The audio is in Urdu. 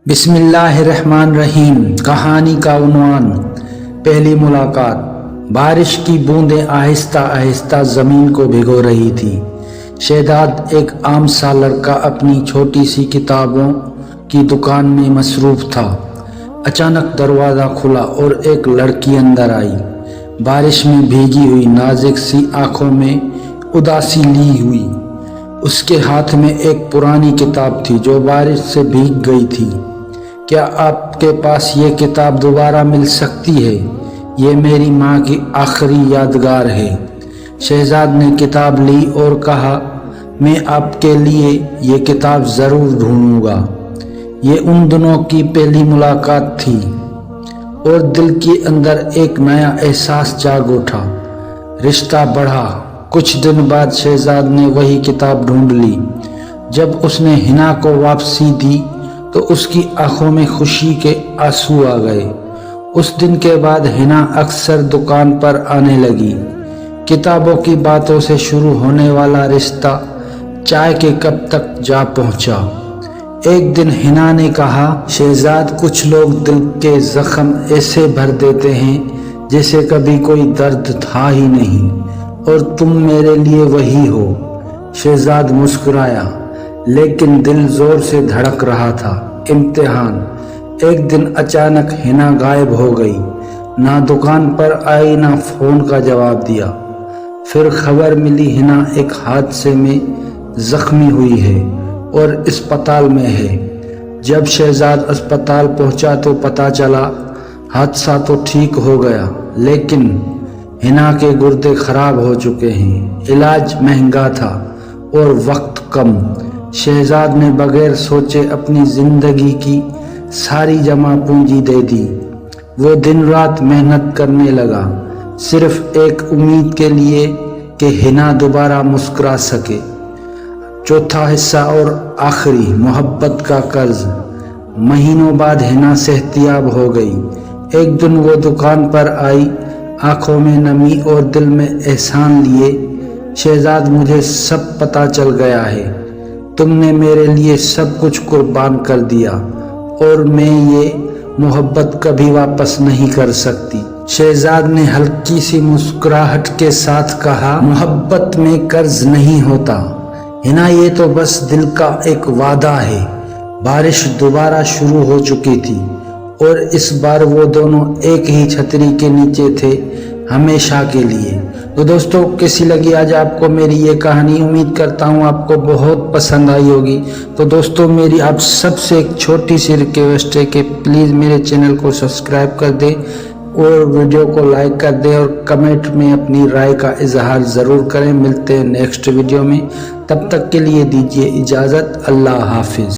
بسم اللہ الرحمن الرحیم۔ کہانی کا عنوان پہلی ملاقات۔ بارش کی بوندیں آہستہ آہستہ زمین کو بھگو رہی تھی۔ شہزاد ایک عام سا لڑکا اپنی چھوٹی سی کتابوں کی دکان میں مصروف تھا۔ اچانک دروازہ کھلا اور ایک لڑکی اندر آئی، بارش میں بھیگی ہوئی، نازک سی آنکھوں میں اداسی لی ہوئی۔ اس کے ہاتھ میں ایک پرانی کتاب تھی جو بارش سے بھیگ گئی تھی۔ کیا آپ کے پاس یہ کتاب دوبارہ مل سکتی ہے؟ یہ میری ماں کی آخری یادگار ہے۔ شہزاد نے کتاب لی اور کہا، میں آپ کے لیے یہ کتاب ضرور ڈھونڈوں گا۔ یہ ان دنوں کی پہلی ملاقات تھی اور دل کے اندر ایک نیا احساس جاگ اٹھا۔ رشتہ بڑھا۔ کچھ دن بعد شہزاد نے وہی کتاب ڈھونڈ لی۔ جب اس نے حنا کو واپسی دی تو اس کی آنکھوں میں خوشی کے آنسو آ گئے۔ اس دن کے بعد حنا اکثر دکان پر آنے لگی۔ کتابوں کی باتوں سے شروع ہونے والا رشتہ چائے کے کپ تک جا پہنچا۔ ایک دن حنا نے کہا، شہزاد، کچھ لوگ دل کے زخم ایسے بھر دیتے ہیں جیسے کبھی کوئی درد تھا ہی نہیں، اور تم میرے لیے وہی ہو۔ شہزاد مسکرایا، لیکن دل زور سے دھڑک رہا تھا۔ امتحان۔ ایک دن اچانک حنا غائب ہو گئی، نہ دکان پر آئی نہ فون کا جواب دیا۔ پھر خبر ملی حنا ایک حادثے میں زخمی ہوئی ہے اور اسپتال میں ہے۔ جب شہزاد اسپتال پہنچا تو پتہ چلا حادثہ تو ٹھیک ہو گیا، لیکن حنا کے گردے خراب ہو چکے ہیں۔ علاج مہنگا تھا اور وقت کم۔ شہزاد نے بغیر سوچے اپنی زندگی کی ساری جمع پونجی دے دی۔ وہ دن رات محنت کرنے لگا، صرف ایک امید کے لیے کہ حنا دوبارہ مسکرا سکے۔ چوتھا حصہ اور آخری، محبت کا قرض۔ مہینوں بعد حنا صحتیاب ہو گئی۔ ایک دن وہ دکان پر آئی، آنکھوں میں نمی اور دل میں احسان لیے۔ شہزاد، مجھے سب پتہ چل گیا ہے۔ تم نے میرے لیے سب کچھ قربان کر دیا اور میں یہ محبت کبھی واپس نہیں کر سکتی۔ شہزاد نے ہلکی سی مسکراہٹ کے ساتھ کہا، محبت میں قرض نہیں ہوتا حنا، یہ تو بس دل کا ایک وعدہ ہے۔ بارش دوبارہ شروع ہو چکی تھی اور اس بار وہ دونوں ایک ہی چھتری کے نیچے تھے، ہمیشہ کے لیے۔ تو دوستو، کیسی لگی آج آپ کو میری یہ کہانی؟ امید کرتا ہوں آپ کو بہت پسند آئی ہوگی۔ تو دوستو، میری آپ سب سے ایک چھوٹی سی ریکویسٹ ہے کہ پلیز میرے چینل کو سبسکرائب کر دیں اور ویڈیو کو لائک کر دیں اور کمنٹ میں اپنی رائے کا اظہار ضرور کریں۔ ملتے ہیں نیکسٹ ویڈیو میں، تب تک کے لیے دیجیے اجازت۔ اللہ حافظ۔